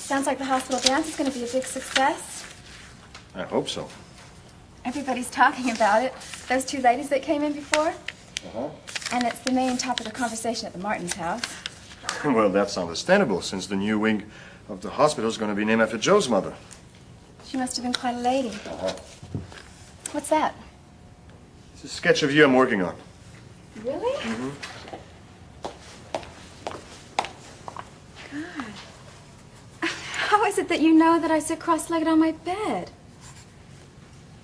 Sounds like the hospital dance is going to be a big success. I hope so. Everybody's talking about it. Those two ladies that came in before. Uh-huh. And it's the main topic of conversation at the Martins' house. Well, that's understandable, since the new wing of the hospital is going to be named after Joe's mother. She must have been quite a lady. Uh-huh. What's that? It's a sketch of you I'm working on. Really? Mm-hmm. God. How is it that you know that I sit cross-legged on my bed?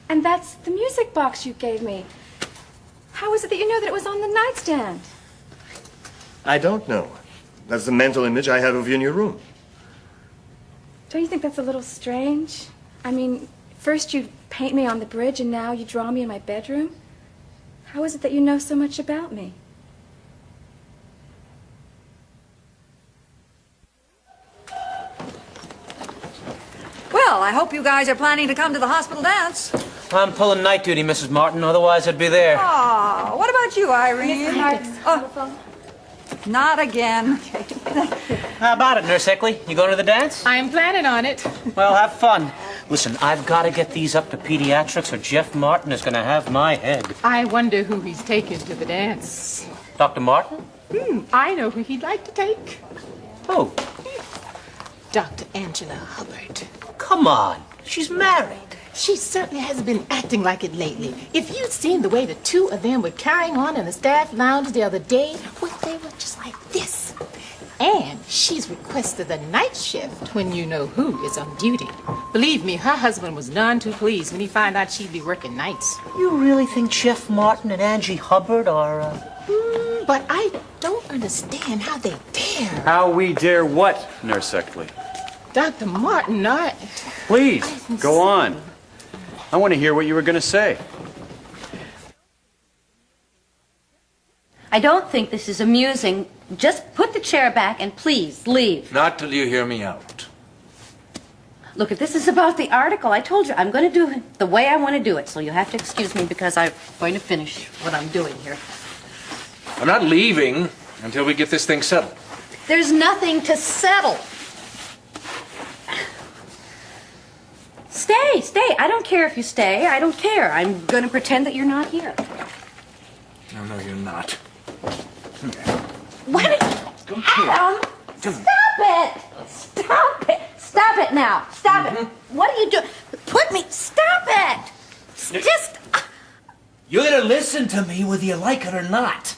And that's the music box you gave me. How is it that you know that it was on the nightstand? I don't know. That's the mental image I have of you in your room. Don't you think that's a little strange? I mean, first you paint me on the bridge and now you draw me in my bedroom? How is it that you know so much about me? Well, I hope you guys are planning to come to the hospital dance. I'm pulling night duty, Mrs. Martin. Otherwise, I'd be there. Ah, what about you, Irene? Oh, not again. How about it, Nurse Eckley? You going to the dance? I'm planning on it. Well, have fun. Listen, I've got to get these up to pediatrics or Jeff Martin is going to have my head. I wonder who he's taking to the dance. Dr. Martin? I know who he'd like to take. Who? Dr. Angela Hubbard. Come on. She's married. She certainly has been acting like it lately. If you'd seen the way the two of them were carrying on in the staff lounge the other day, well, they were just like this. And she's requested the night shift when you know who is on duty. Believe me, her husband was none too pleased when he found out she'd be working nights. You really think Jeff Martin and Angie Hubbard are, But I don't understand how they dare. How we dare what, Nurse Eckley? Dr. Martin, Please, go on. I want to hear what you were going to say. I don't think this is amusing. Just put the chair back and please leave. Not till you hear me out. Look, if this is about the article, I told you I'm going to do it the way I want to do it. So you have to excuse me because I'm going to finish what I'm doing here. I'm not leaving until we get this thing settled. There's nothing to settle. Stay. I don't care if you stay. I don't care. I'm going to pretend that you're not here. No, you're not. What? Adam! Stop it! Stop it now! Stop it! What are you doing? Stop it! Just... You either listen to me whether you like it or not.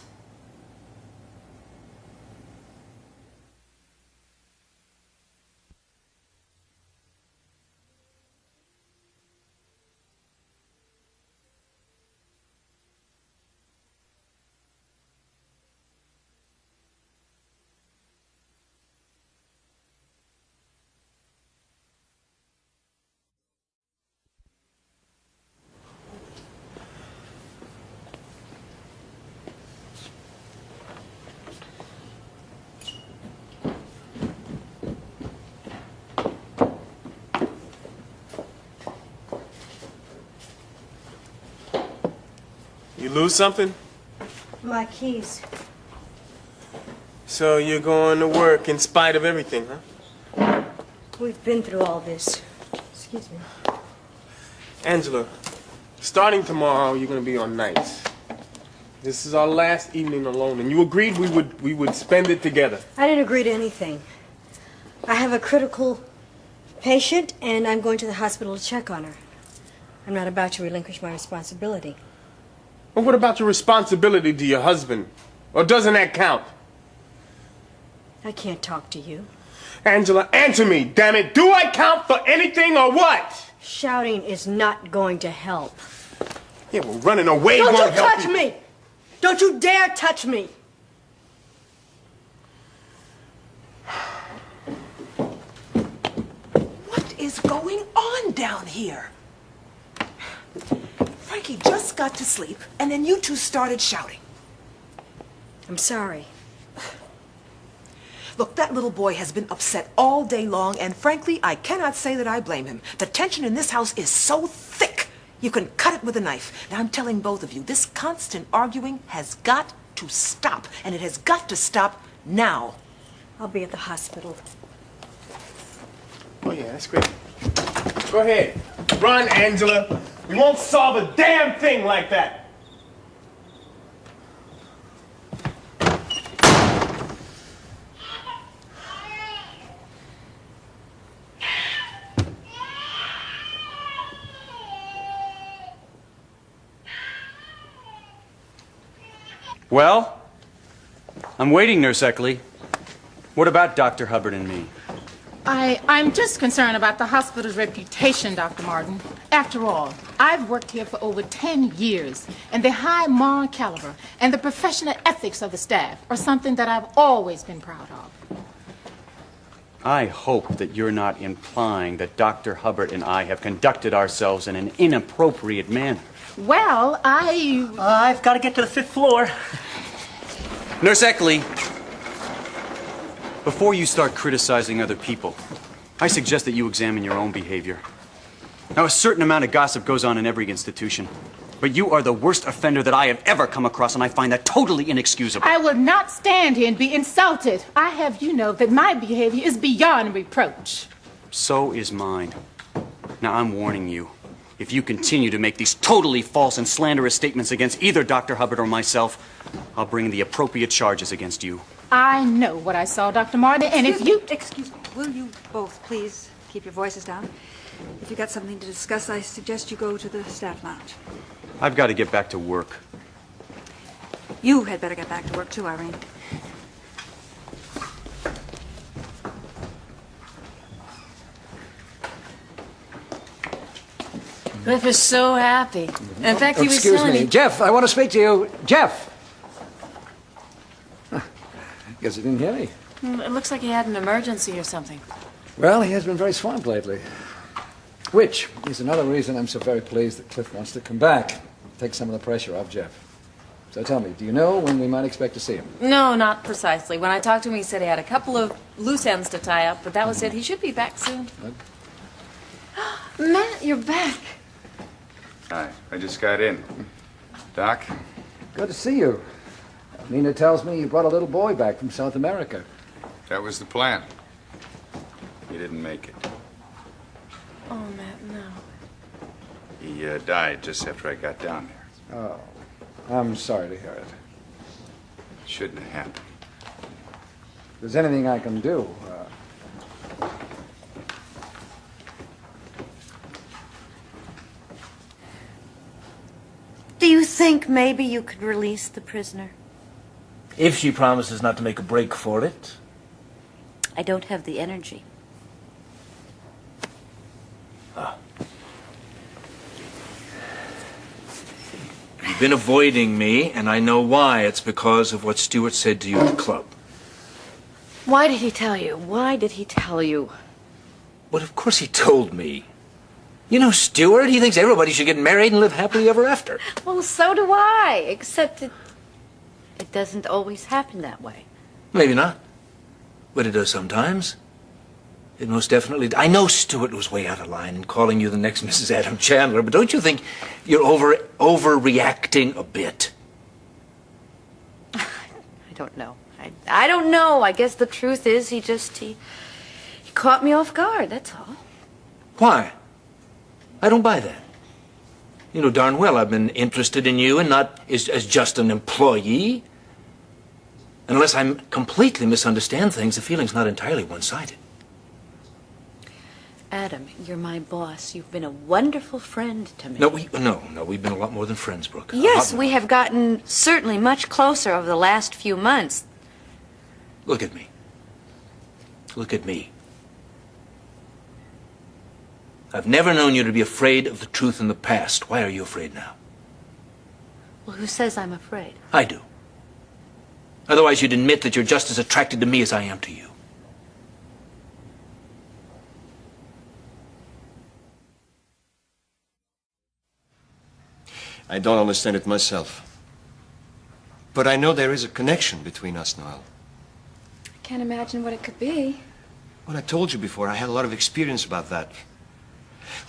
You lose something? My keys. So you're going to work in spite of everything, huh? We've been through all this. Excuse me. Angela, starting tomorrow, you're going to be on nights. This is our last evening alone, and you agreed we would spend it together. I didn't agree to anything. I have a critical patient, and I'm going to the hospital to check on her. I'm not about to relinquish my responsibility. Well, what about your responsibility to your husband? Or doesn't that count? I can't talk to you. Angela, answer me, damn it. Do I count for anything or what? Shouting is not going to help. Yeah, well, running away Don't won't you help touch me! Don't you dare touch me! What is going on down here? Frankie just got to sleep, and then you two started shouting. I'm sorry. Look, that little boy has been upset all day long, and frankly, I cannot say that I blame him. The tension in this house is so thick, you can cut it with a knife. Now, I'm telling both of you, this constant arguing has got to stop, and it has got to stop now. I'll be at the hospital. Oh, yeah, that's great. Go ahead. Run, Angela. We won't solve a damn thing like that. Well, I'm waiting, Nurse Eckley. What about Dr. Hubbard and me? I'm just concerned about the hospital's reputation, Dr. Martin. After all, I've worked here for over 10 years, and the high moral caliber and the professional ethics of the staff are something that I've always been proud of. I hope that you're not implying that Dr. Hubbard and I have conducted ourselves in an inappropriate manner. Well, I've got to get to the 5th floor. Nurse Eckley, before you start criticizing other people, I suggest that you examine your own behavior. Now, a certain amount of gossip goes on in every institution, but you are the worst offender that I have ever come across, and I find that totally inexcusable. I will not stand here and be insulted. I have you know that my behavior is beyond reproach. So is mine. Now, I'm warning you. If you continue to make these totally false and slanderous statements against either Dr. Hubbard or myself, I'll bring the appropriate charges against you. I know what I saw, Dr. Martin, and if you... Excuse me. Will you both please keep your voices down? If you've got something to discuss, I suggest you go to the staff lounge. I've got to get back to work. You had better get back to work too, Irene. Cliff is so happy. In fact, he was Excuse telling me. me... Jeff, I want to speak to you. Jeff! Guess you didn't hear me. It looks like he had an emergency or something. Well, he has been very swamped lately. Which is another reason I'm so very pleased that Cliff wants to come back. Take some of the pressure off Jeff. So tell me, do you know when we might expect to see him? No, not precisely. When I talked to him, he said he had a couple of loose ends to tie up, but that was it. He should be back soon. Matt, you're back. Hi, I just got in. Doc? Good to see you. Nina tells me you brought a little boy back from South America. That was the plan. He didn't make it. Oh, Matt, no. He died just after I got down there. Oh, I'm sorry to hear it. Shouldn't have happened. If there's anything I can do, Do you think maybe you could release the prisoner? If she promises not to make a break for it. I don't have the energy. You've been avoiding me, and I know why. It's because of what Stewart said to you at the club. Why did he tell you? Why did he tell you? But of course he told me. You know Stewart, he thinks everybody should get married and live happily ever after. Well, so do I, except it doesn't always happen that way. Maybe not. But it does sometimes. It most definitely... I know Stewart was way out of line in calling you the next Mrs. Adam Chandler, but don't you think you're overreacting a bit? I don't know. I don't know. I guess the truth is he caught me off guard, that's all. Why? I don't buy that. You know darn well I've been interested in you and not as just an employee. Unless I completely misunderstand things, the feeling's not entirely one-sided. Adam, you're my boss. You've been a wonderful friend to me. No, we've been a lot more than friends, Brooke. Yes, we have gotten certainly much closer over the last few months. Look at me. Look at me. I've never known you to be afraid of the truth in the past. Why are you afraid now? Well, who says I'm afraid? I do. Otherwise, you'd admit that you're just as attracted to me as I am to you. I don't understand it myself. But I know there is a connection between us, Noel. I can't imagine what it could be. Well, I told you before, I had a lot of experience about that.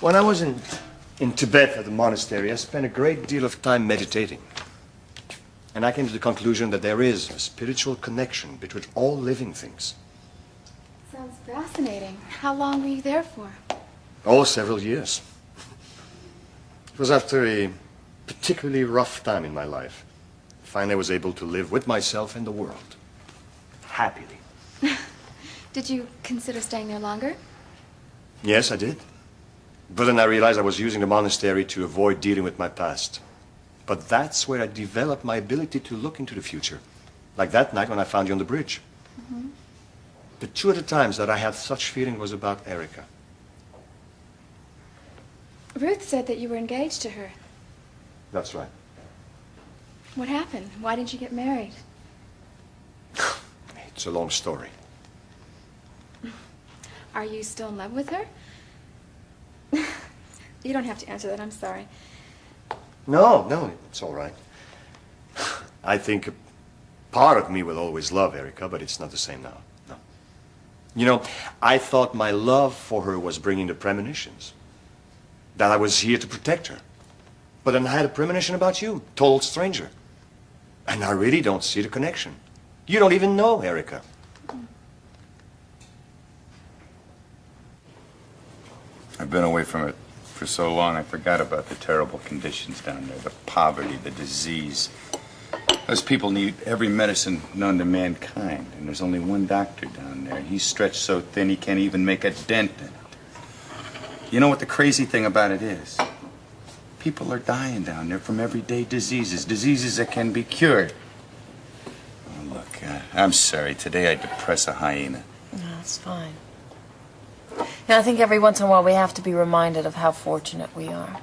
When I was in Tibet at the monastery, I spent a great deal of time meditating. And I came to the conclusion that there is a spiritual connection between all living things. So sounds fascinating. How long were you there for? Oh, several years. It was after a particularly rough time in my life. Finally, I was able to live with myself and the world. Happily. Did you consider staying there longer? Yes, I did. But then I realized I was using the monastery to avoid dealing with my past. But that's where I developed my ability to look into the future. Like that night when I found you on the bridge. Mm-hmm. The two other times that I had such feeling was about Erica. Ruth said that you were engaged to her. That's right. What happened? Why didn't you get married? It's a long story. Are you still in love with her? You don't have to answer that, I'm sorry. No, it's all right. I think a part of me will always love Erica, but it's not the same now. No. You know, I thought my love for her was bringing the premonitions. That I was here to protect her. But then I had a premonition about you, total stranger. And I really don't see the connection. You don't even know Erica. I've been away from it for so long, I forgot about the terrible conditions down there, the poverty, the disease. Those people need every medicine known to mankind, and there's only one doctor down there. He's stretched so thin he can't even make a dent in it. You know what the crazy thing about it is? People are dying down there from everyday diseases, diseases that can be cured. Oh, look, I'm sorry. Today I depress a hyena. No, it's fine. Yeah, I think every once in a while we have to be reminded of how fortunate we are.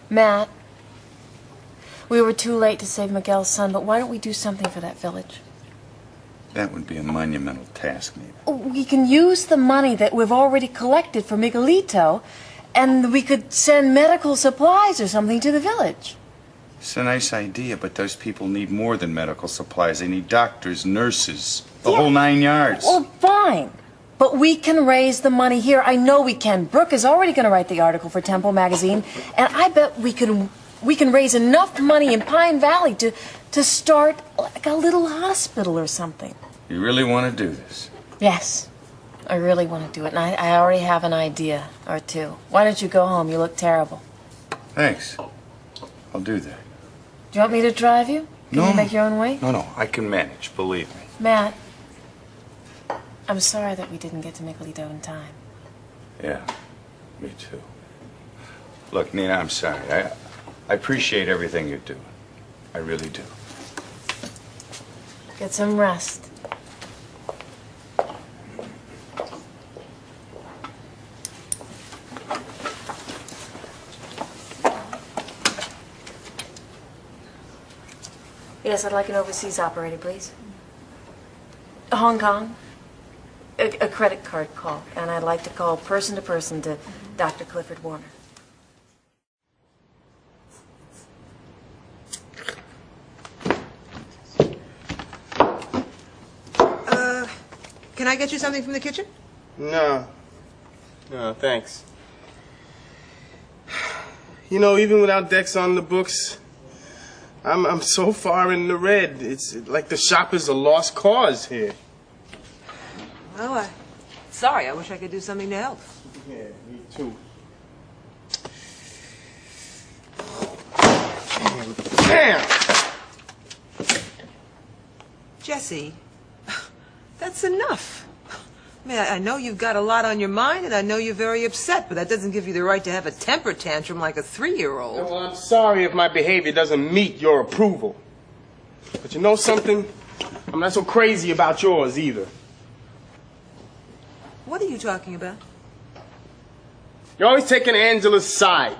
Matt, we were too late to save Miguel's son, but why don't we do something for that village? That would be a monumental task, maybe. We can use the money that we've already collected for Miguelito, and we could send medical supplies or something to the village. It's a nice idea, but those people need more than medical supplies. They need doctors, nurses, the whole 9 yards. Well, fine. But we can raise the money here. I know we can. Brooke is already going to write the article for Temple magazine, and I bet we can raise enough money in Pine Valley to start like a little hospital or something. You really want to do this? Yes, I really want to do it, and I already have an idea or two. Why don't you go home? You look terrible. Thanks. I'll do that. Do you want me to drive you? Can No. you make your own way? No, I can manage, believe me. Matt, I'm sorry that we didn't get to Miguelito in time. Yeah, me too. Look, Nina, I'm sorry. I appreciate everything you're doing. I really do. Get some rest. Yes, I'd like an overseas operator, please. Hong Kong. A credit card call, and I'd like to call person to person to Dr. Clifford Warner. Can I get you something from the kitchen? No, thanks. You know, even without Dex on the books, I'm so far in the red. It's like the shop is a lost cause here. Well, sorry. I wish I could do something to help. Yeah, me too. Damn! Jesse, that's enough. I mean, I know you've got a lot on your mind, and I know you're very upset, but that doesn't give you the right to have a temper tantrum like a 3-year-old. Well, I'm sorry if my behavior doesn't meet your approval. But you know something? I'm not so crazy about yours either. What are you talking about? You're always taking Angela's side.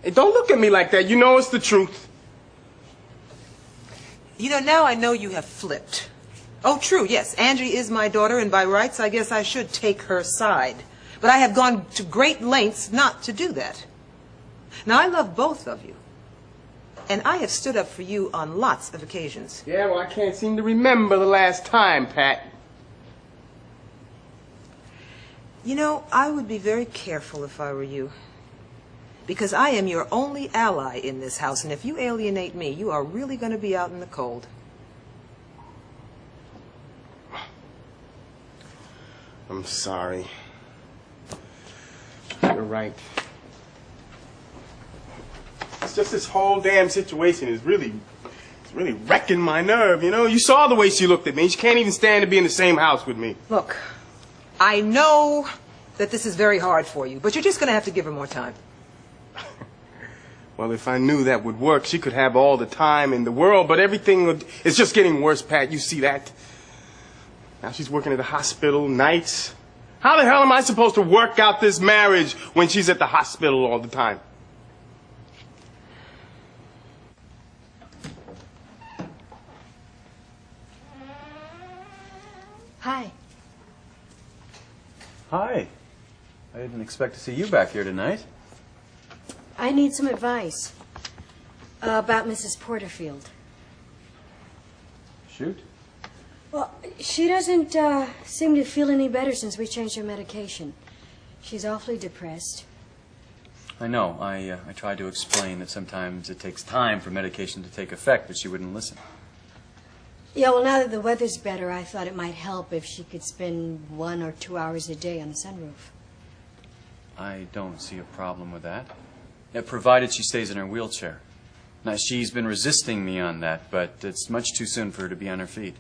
Hey, don't look at me like that. You know it's the truth. You know, now I know you have flipped. Oh, true, yes. Angie is my daughter, and by rights, I guess I should take her side. But I have gone to great lengths not to do that. Now, I love both of you. And I have stood up for you on lots of occasions. Yeah, well, I can't seem to remember the last time, Pat. You know, I would be very careful if I were you. Because I am your only ally in this house, and if you alienate me, you are really going to be out in the cold. I'm sorry. You're right. It's just this whole damn situation is really wrecking my nerve, you know? You saw the way she looked at me. She can't even stand to be in the same house with me. Look, I know that this is very hard for you, but you're just going to have to give her more time. Well, if I knew that would work, she could have all the time in the world, but it's just getting worse, Pat. You see that? Now she's working at the hospital nights. How the hell am I supposed to work out this marriage when she's at the hospital all the time? Hi. Hi. I didn't expect to see you back here tonight. I need some advice about Mrs. Porterfield. Shoot. Well, she doesn't seem to feel any better since we changed her medication. She's awfully depressed. I know. I tried to explain that sometimes it takes time for medication to take effect, but she wouldn't listen. Yeah, well, now that the weather's better, I thought it might help if she could spend 1 or 2 hours a day on the sunroof. I don't see a problem with that. Provided she stays in her wheelchair. Now, she's been resisting me on that, but it's much too soon for her to be on her feet.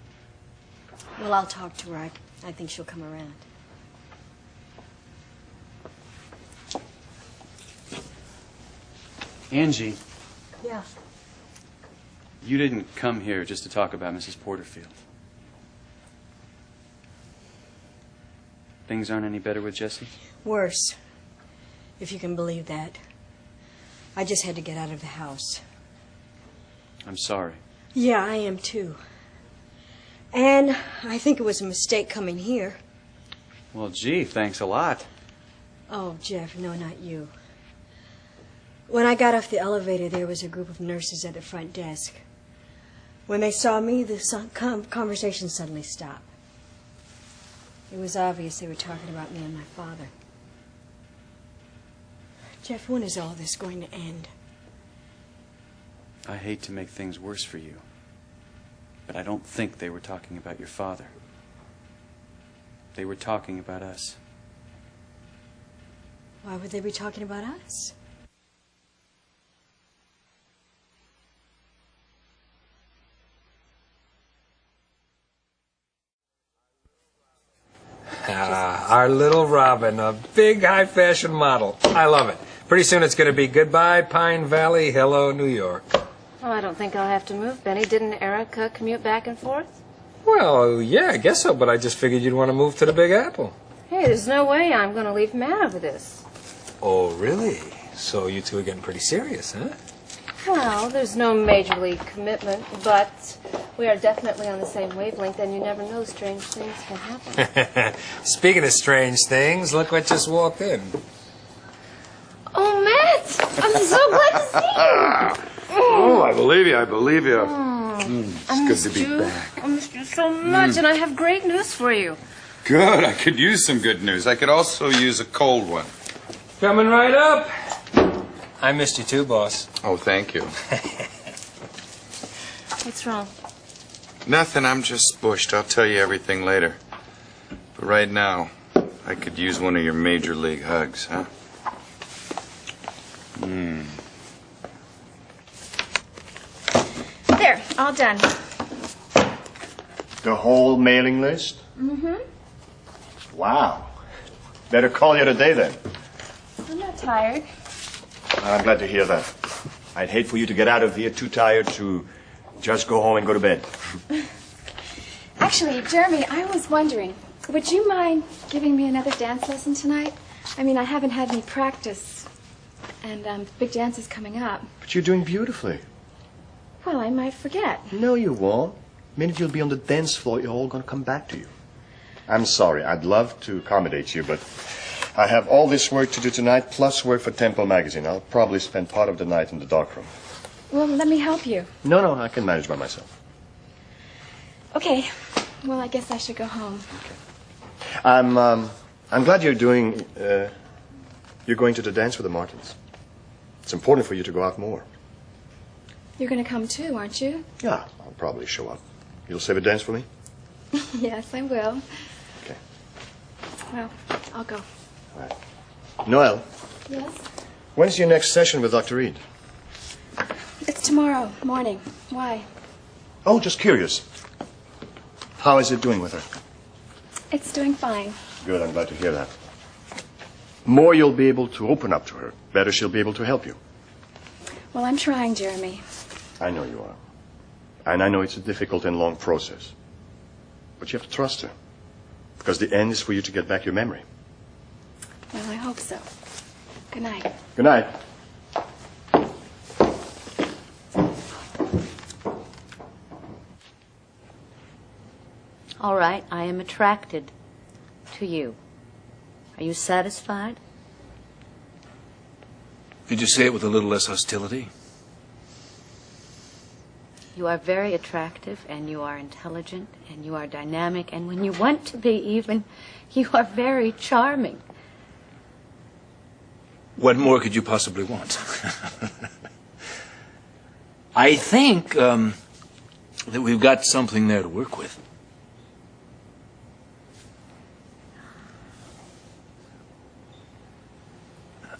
Well, I'll talk to her. I think she'll come around. Angie, Yeah. you didn't come here just to talk about Mrs. Porterfield. Things aren't any better with Jessie? Worse, if you can believe that. I just had to get out of the house. I'm sorry. Yeah, I am too. And I think it was a mistake coming here. Well, gee, thanks a lot. Oh, Jeff, no, not you. When I got off the elevator, there was a group of nurses at the front desk. When they saw me, the conversation suddenly stopped. It was obvious they were talking about me and my father. Jeff, when is all this going to end? I hate to make things worse for you, but I don't think they were talking about your father. They were talking about us. Why would they be talking about us? Our little Robin, a big high-fashion model. I love it. Pretty soon it's going to be goodbye, Pine Valley, hello, New York. Oh, I don't think I'll have to move, Benny. Didn't Erica commute back and forth? Well, yeah, I guess so, but I just figured you'd want to move to the Big Apple. Hey, there's no way I'm going to leave Matt over this. Oh, really? So you two are getting pretty serious, huh? Well, there's no major league commitment, but we are definitely on the same wavelength, and you never know, strange things can happen. Speaking of strange things, look what just walked in. Oh, Matt! I'm so glad to see you! Oh, I believe you. I believe you. It's good to be back. I missed you so much, and I have great news for you. Good. I could use some good news. I could also use a cold one. Coming right up. I missed you too, boss. Oh, thank you. What's wrong? Nothing. I'm just bushed. I'll tell you everything later. But right now, I could use one of your major league hugs, huh? There, all done. The whole mailing list? Mm-hmm. Wow. Better call you today then. I'm not tired. I'm glad to hear that. I'd hate for you to get out of here too tired to just go home and go to bed. Actually, Jeremy, I was wondering, would you mind giving me another dance lesson tonight? I mean, I haven't had any practice, and the big dance is coming up. But you're doing beautifully. Well, I might forget. No, you won't. The minute you'll be on the dance floor, you're all going to come back to you. I'm sorry. I'd love to accommodate you, but I have all this work to do tonight, plus work for Temple magazine. I'll probably spend part of the night in the darkroom. Well, let me help you. No, I can manage by myself. Okay. Well, I guess I should go home. I'm glad you're going to the dance with the Martins. It's important for you to go out more. You're going to come too, aren't you? Yeah, I'll probably show up. You'll save a dance for me? Yes, I will. Okay. Well, I'll go. Noel, Yes? when's your next session with Dr. Reed? It's tomorrow morning. Why? Oh, just curious. How is it doing with her? It's doing fine. Good, I'm glad to hear that. More you'll be able to open up to her, better she'll be able to help you. Well, I'm trying, Jeremy. I know you are. And I know it's a difficult and long process. But you have to trust her. Because the end is for you to get back your memory. Well, I hope so. Good night. Good night. All right, I am attracted to you. Are you satisfied? Could you say it with a little less hostility? You are very attractive, and you are intelligent, and you are dynamic, and when you want to be even, you are very charming. What more could you possibly want? I think that we've got something there to work with.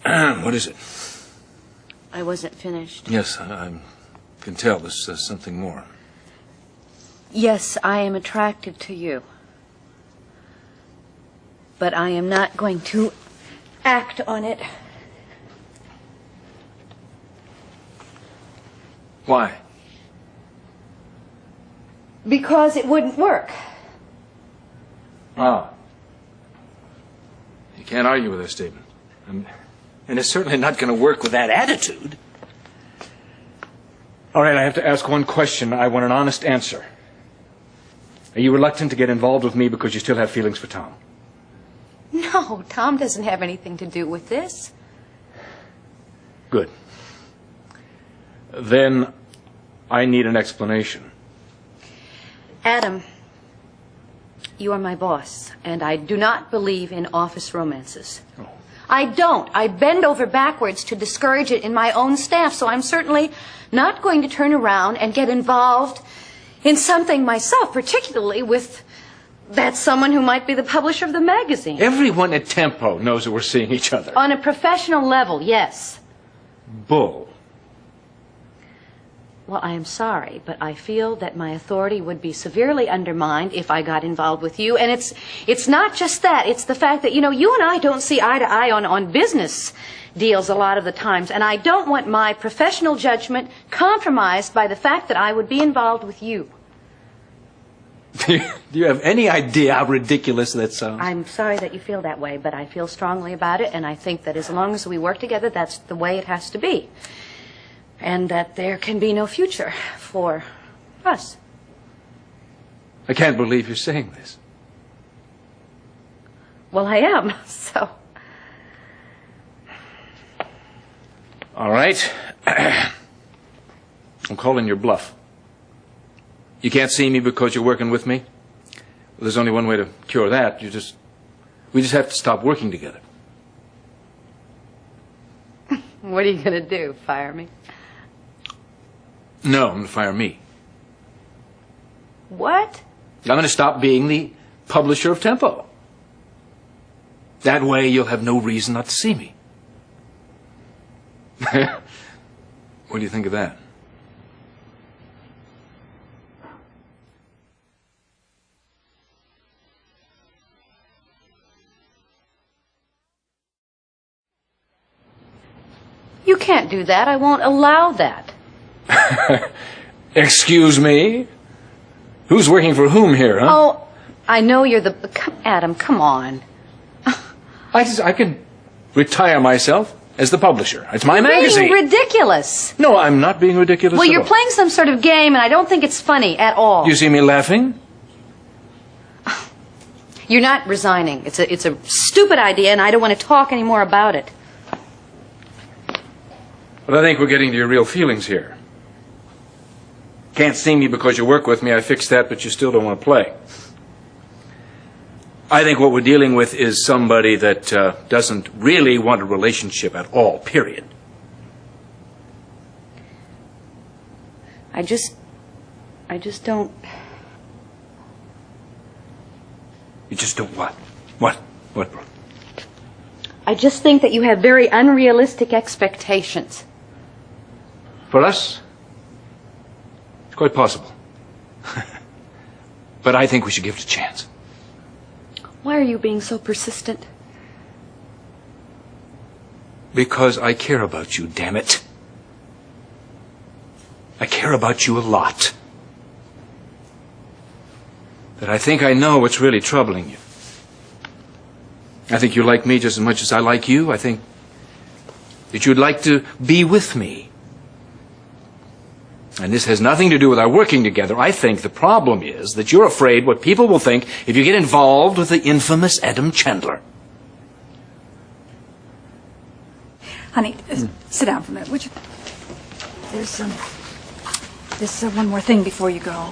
What is it? I wasn't finished. Yes, I can tell there's something more. Yes, I am attracted to you. But I am not going to act on it. Why? Because it wouldn't work. Oh. You can't argue with that statement. And it's certainly not going to work with that attitude. All right, I have to ask one question. I want an honest answer. Are you reluctant to get involved with me because you still have feelings for Tom? No, Tom doesn't have anything to do with this. Good. Then I need an explanation. Adam, you are my boss, and I do not believe in office romances. Oh. I don't. I bend over backwards to discourage it in my own staff, so I'm certainly not going to turn around and get involved in something myself, particularly with that someone who might be the publisher of the magazine. Everyone at Tempo knows that we're seeing each other. On a professional level, yes. Bull. Well, I am sorry, but I feel that my authority would be severely undermined if I got involved with you. And it's not just that. It's the fact that, you know, you and I don't see eye to eye on business deals a lot of the times. And I don't want my professional judgment compromised by the fact that I would be involved with you. Do you have any idea how ridiculous that sounds? I'm sorry that you feel that way, but I feel strongly about it. And I think that as long as we work together, that's the way it has to be. And that there can be no future for us. I can't believe you're saying this. Well, I am, so. All right. I'm calling your bluff. You can't see me because you're working with me? Well, there's only one way to cure that. We just have to stop working together. What are you going to do, fire me? No, I'm going to fire me. What? I'm going to stop being the publisher of Tempo. That way you'll have no reason not to see me. What do you think of that? You can't do that. I won't allow that. Excuse me? Who's working for whom here, huh? Oh, I know you're the... Adam, come on. I can retire myself as the publisher. It's my magazine. You're being ridiculous. No, I'm not being ridiculous Well, at you're all. playing some sort of game, and I don't think it's funny at all. You see me laughing? You're not resigning. It's a stupid idea, and I don't want to talk any more about it. But I think we're getting to your real feelings here. Can't see me because you work with me. I fixed that, but you still don't want to play. I think what we're dealing with is somebody that doesn't really want a relationship at all, period. I just don't... You just don't what? What? What, Brooke? I just think that you have very unrealistic expectations. For us? It's quite possible. But I think we should give it a chance. Why are you being so persistent? Because I care about you, damn it. I care about you a lot. That I think I know what's really troubling you. I think you like me just as much as I like you. I think that you'd like to be with me. And this has nothing to do with our working together. I think the problem is that you're afraid what people will think if you get involved with the infamous Adam Chandler. Honey, sit down for a minute, would you? There's one more thing before you go.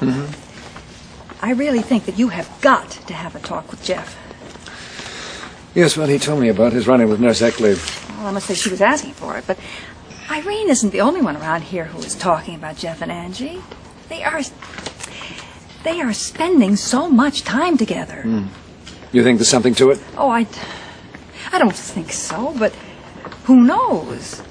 I really think that you have got to have a talk with Jeff. Yes, well, he told me about his running with Nurse Eckley. Well, I must say she was asking for it, but Irene isn't the only one around here who is talking about Jeff and Angie. They are spending so much time together. You think there's something to it? Oh, I don't think so, but who knows?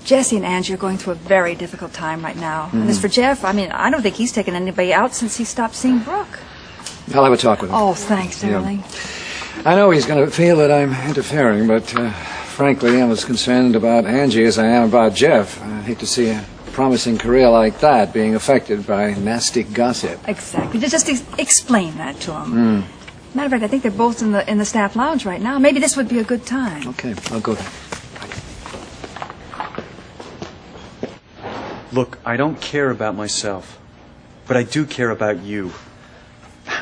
Jesse and Angie are going through a very difficult time right now. And as for Jeff, I mean, I don't think he's taken anybody out since he stopped seeing Brooke. I'll have a talk with him. Oh, thanks, darling. I know he's going to feel that I'm interfering, but frankly, I'm as concerned about Angie as I am about Jeff. I hate to see a promising career like that being affected by nasty gossip. Exactly. Just explain that to him. Matter of fact, I think they're both in the staff lounge right now. Maybe this would be a good time. Okay, I'll go there. Look, I don't care about myself, but I do care about you.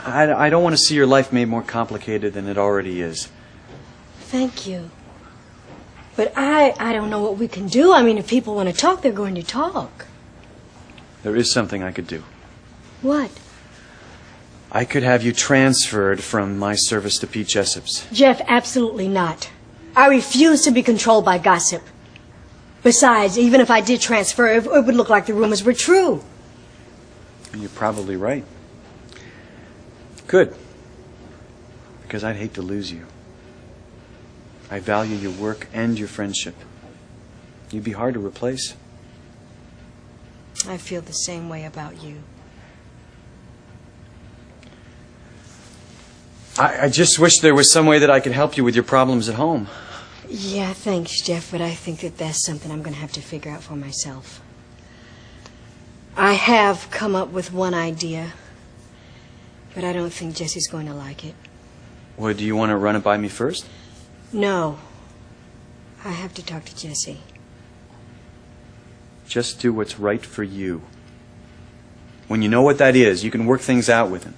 I don't want to see your life made more complicated than it already is. Thank you. But I don't know what we can do. I mean, if people want to talk, they're going to talk. There is something I could do. What? I could have you transferred from my service to Pete Jessup's. Jeff, absolutely not. I refuse to be controlled by gossip. Besides, even if I did transfer, it would look like the rumors were true. You're probably right. Good. Because I'd hate to lose you. I value your work and your friendship. You'd be hard to replace. I feel the same way about you. I just wish there was some way that I could help you with your problems at home. Yeah, thanks, Jeff, but I think that that's something I'm going to have to figure out for myself. I have come up with one idea, but I don't think Jesse's going to like it. Well, do you want to run it by me first? No. I have to talk to Jesse. Just do what's right for you. When you know what that is, you can work things out with him.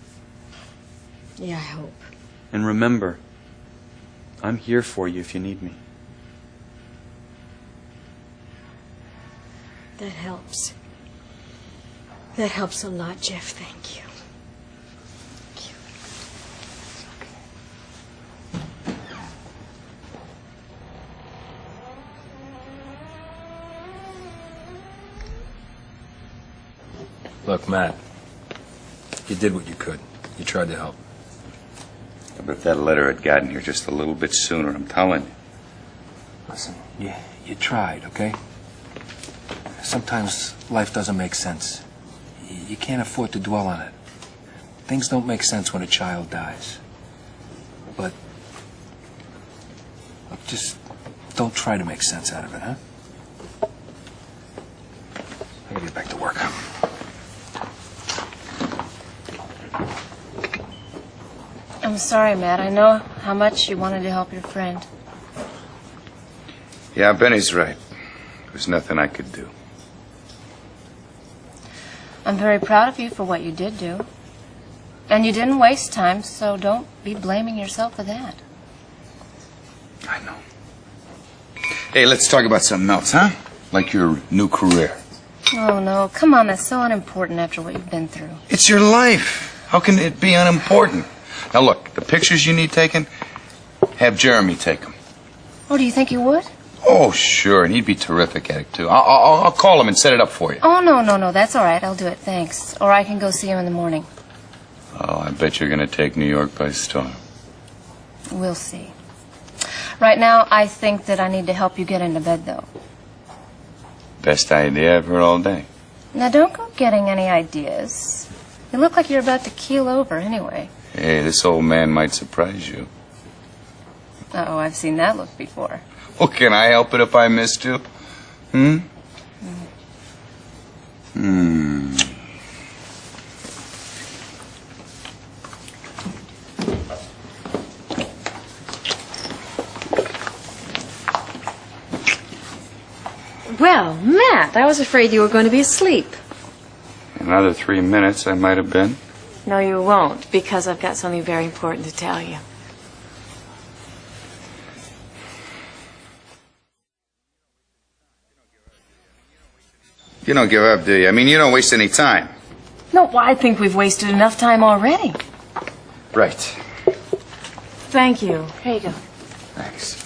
Yeah, I hope. And remember, I'm here for you if you need me. That helps. That helps a lot, Jeff. Thank you. Look, Matt, you did what you could. You tried to help. But if that letter had gotten here just a little bit sooner, I'm telling you. Listen, you tried, okay? Sometimes life doesn't make sense. You can't afford to dwell on it. Things don't make sense when a child dies. But look, just don't try to make sense out of it, huh? I gotta get back to work. I'm sorry, Matt. I know how much you wanted to help your friend. Yeah, Benny's right. There was nothing I could do. I'm very proud of you for what you did do. And you didn't waste time, so don't be blaming yourself for that. I know. Hey, let's talk about something else, huh? Like your new career. Oh, no. Come on, that's so unimportant after what you've been through. It's your life. How can it be unimportant? Now, look, the pictures you need taken, have Jeremy take them. Oh, do you think you would? Oh, sure, and he'd be terrific at it, too. I'll call him and set it up for you. Oh, no, that's all right. I'll do it, thanks. Or I can go see him in the morning. Oh, I bet you're going to take New York by storm. We'll see. Right now, I think that I need to help you get into bed, though. Best idea I've heard all day. Now, don't go getting any ideas. You look like you're about to keel over anyway. Hey, this old man might surprise you. Uh-oh, I've seen that look before. Well, can I help it if I missed you? Well, Matt, I was afraid you were going to be asleep. Another 3 minutes, I might have been. No, you won't, because I've got something very important to tell you. You don't give up, do you? I mean, you don't waste any time. No, well, I think we've wasted enough time already. Right. Thank you. Here you go. Thanks.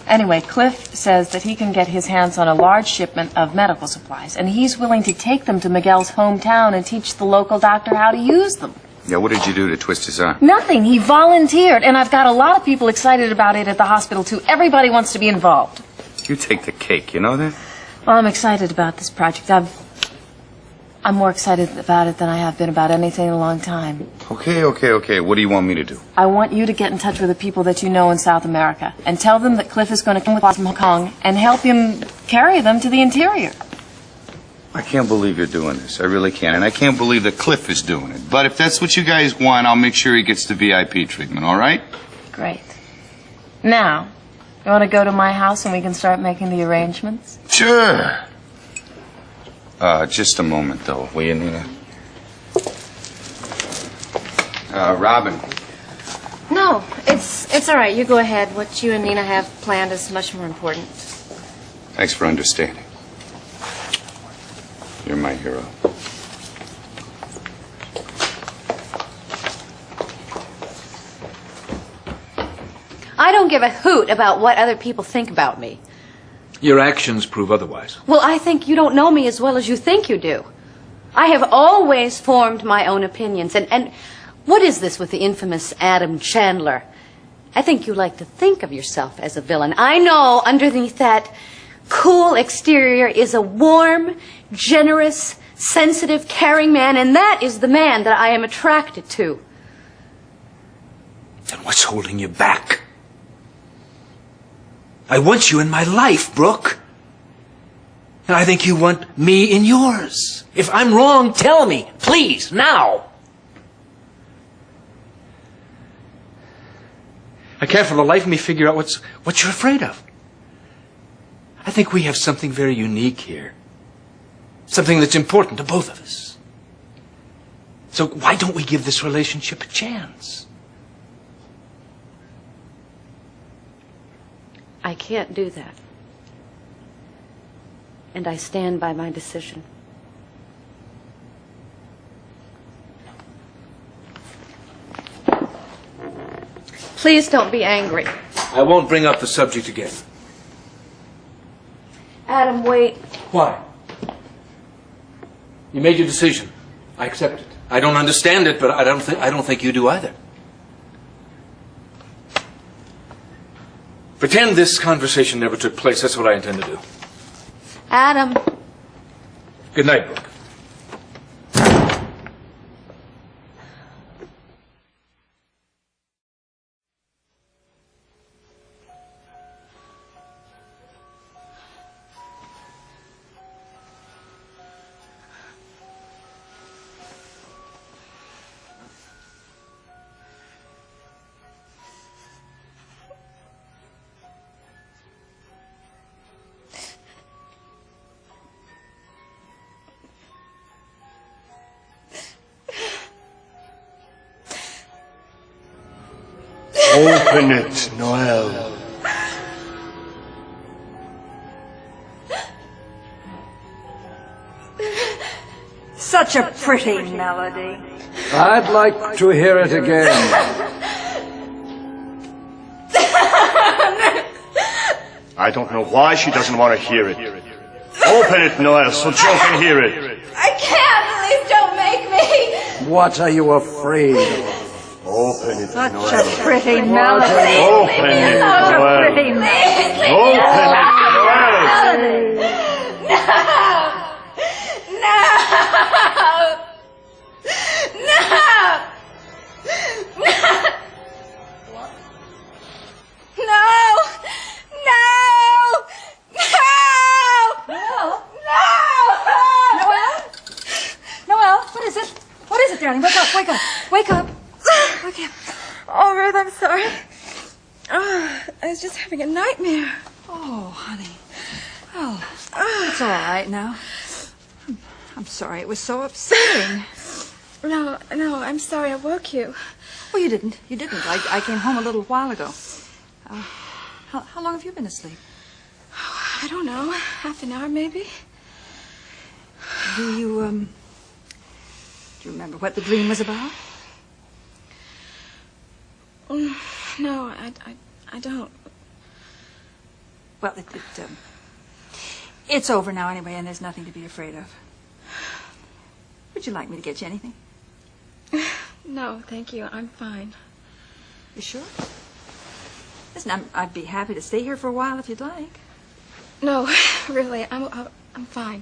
Anyway, Cliff says that he can get his hands on a large shipment of medical supplies, and he's willing to take them to Miguel's hometown and teach the local doctor how to use them. Yeah, what did you do to twist his arm? Nothing. He volunteered, and I've got a lot of people excited about it at the hospital, too. Everybody wants to be involved. You take the cake, you know that? Well, I'm excited about this project. I'm more excited about it than I have been about anything in a long time. Okay. What do you want me to do? I want you to get in touch with the people that you know in South America and tell them that Cliff is going to come with us from Hong Kong and help him carry them to the interior. I can't believe you're doing this. I really can't. And I can't believe that Cliff is doing it. But if that's what you guys want, I'll make sure he gets the VIP treatment, all right? Great. Now, you want to go to my house and we can start making the arrangements? Sure. Just a moment, though, will you, Nina? Robin. No, it's all right. You go ahead. What you and Nina have planned is much more important. Thanks for understanding. You're my hero. I don't give a hoot about what other people think about me. Your actions prove otherwise. Well, I think you don't know me as well as you think you do. I have always formed my own opinions. And what is this with the infamous Adam Chandler? I think you like to think of yourself as a villain. I know underneath that cool exterior is a warm, generous, sensitive, caring man, and that is the man that I am attracted to. Then what's holding you back? I want you in my life, Brooke. And I think you want me in yours. If I'm wrong, tell me, please, now. I can't for the life of me figure out what you're afraid of. I think we have something very unique here. Something that's important to both of us. So why don't we give this relationship a chance? I can't do that. And I stand by my decision. Please don't be angry. I won't bring up the subject again. Adam, wait. Why? You made your decision. I accept it. I don't understand it, but I don't think you do either. Pretend this conversation never took place. That's what I intend to do. Adam. Good night, Brooke. Open it, Noel. Such a pretty melody. I'd like to hear it again. I don't know why she doesn't want to hear it. Open it, Noel, so Joe can hear it. I can't. Please don't make me. What are you afraid of? Open it. Such no, a pretty melody. Open it. Such a Noel. pretty melody. Open it. Noel, what is it? What is it, darling? Wake up, wake up, wake up. Wake up. Oh, Ruth, I'm sorry. I was just having a nightmare. Oh, honey. Oh, it's all right now. I'm sorry. It was so upsetting. No, I'm sorry I woke you. Well, you didn't. You didn't. I came home a little while ago. How long have you been asleep? I don't know. Half an hour, maybe. Do you remember what the dream was about? No, I don't. Well, it's over now anyway, and there's nothing to be afraid of. Would you like me to get you anything? No, thank you. I'm fine. You sure? Listen, I'd be happy to stay here for a while if you'd like. No, really, I'm fine.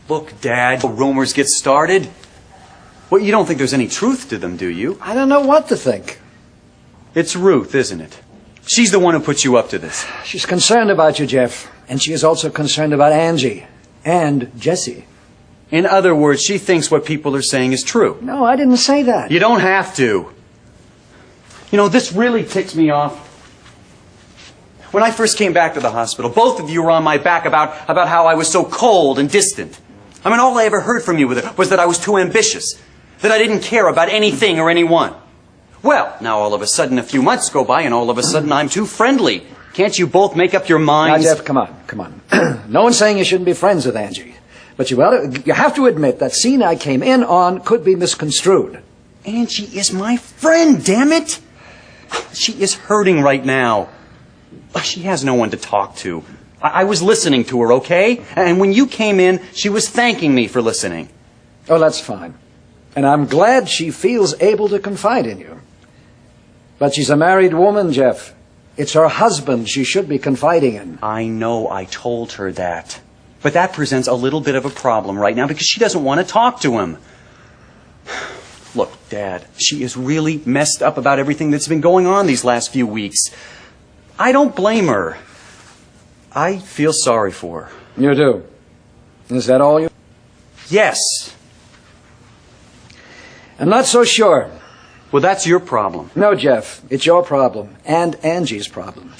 Look, Dad, rumors get started. Well, you don't think there's any truth to them, do you? I don't know what to think. It's Ruth, isn't it? She's the one who put you up to this. She's concerned about you, Jeff. And she is also concerned about Angie. And Jesse. In other words, she thinks what people are saying is true. No, I didn't say that. You don't have to. You know, this really ticks me off. When I first came back to the hospital, both of you were on my back about how I was so cold and distant. I mean, all I ever heard from you was that I was too ambitious, that I didn't care about anything or anyone. Well, now all of a sudden a few months go by and all of a sudden I'm too friendly. Can't you both make up your minds? Now, Jeff, come on. No one's saying you shouldn't be friends with Angie. But you have to admit that scene I came in on could be misconstrued. Angie is my friend, damn it! She is hurting right now. She has no one to talk to. I was listening to her, okay? And when you came in, she was thanking me for listening. Oh, that's fine. And I'm glad she feels able to confide in you. But she's a married woman, Jeff. It's her husband she should be confiding in. I know, I told her that. But that presents a little bit of a problem right now because she doesn't want to talk to him. Look, Dad, she is really messed up about everything that's been going on these last few weeks. I don't blame her. I feel sorry for her. You do? Is that all you... Yes. I'm not so sure. Well, that's your problem. No, Jeff. It's your problem. And Angie's problem.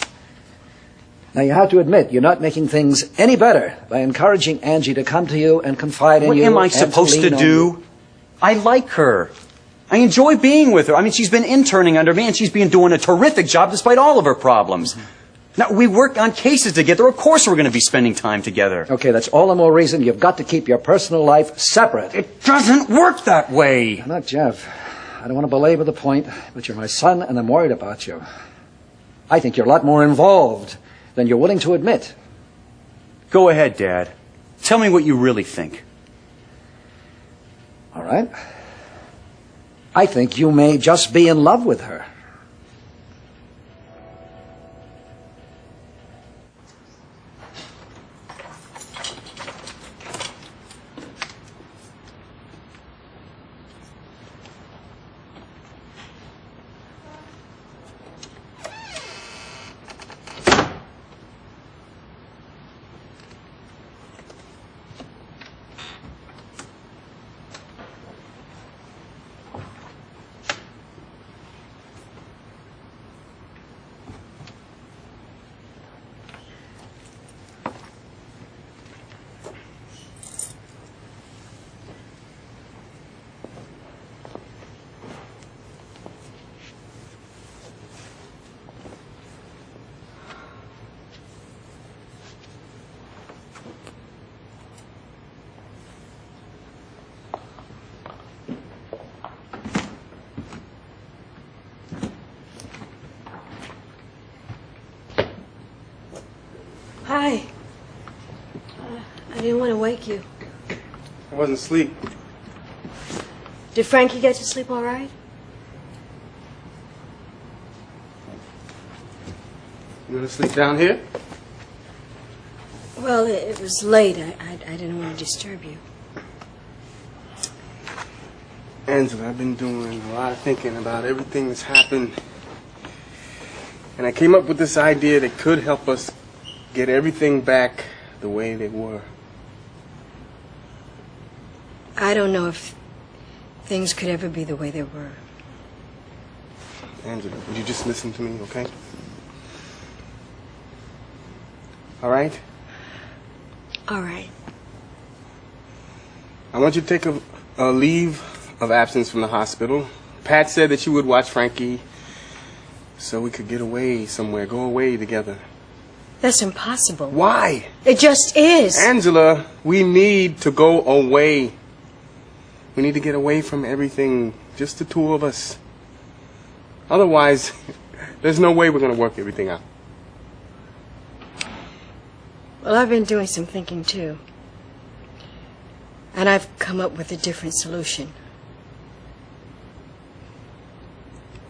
Now, you have to admit, you're not making things any better by encouraging Angie to come to you and confide in you. What am I supposed to do? I like her. I enjoy being with her. I mean, she's been interning under me, and she's been doing a terrific job despite all of her problems. Now, we work on cases together. Of course we're going to be spending time together. Okay, that's all the more reason you've got to keep your personal life separate. It doesn't work that way. Look, Jeff, I don't want to belabor the point, but you're my son, and I'm worried about you. I think you're a lot more involved than you're willing to admit. Go ahead, Dad. Tell me what you really think. All right. I think you may just be in love with her. I didn't want to wake you. I wasn't asleep. Did Frankie get to sleep all right? You want to sleep down here? Well, it was late. I didn't want to disturb you. Angela, I've been doing a lot of thinking about everything that's happened. And I came up with this idea that could help us get everything back the way they were. I don't know if things could ever be the way they were. Angela, would you just listen to me, okay? All right? All right. I want you to take a leave of absence from the hospital. Pat said that you would watch Frankie so we could get away somewhere, go away together. That's impossible. Why? It just is. Angela, we need to go away. We need to get away from everything, just the two of us. Otherwise, there's no way we're going to work everything out. Well, I've been doing some thinking, too. And I've come up with a different solution.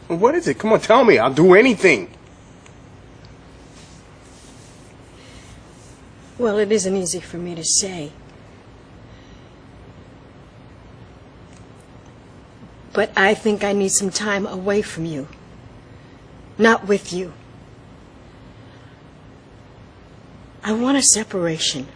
Well, what is it? Come on, tell me. I'll do anything. Well, it isn't easy for me to say. But I think I need some time away from you. Not with you. I want a separation.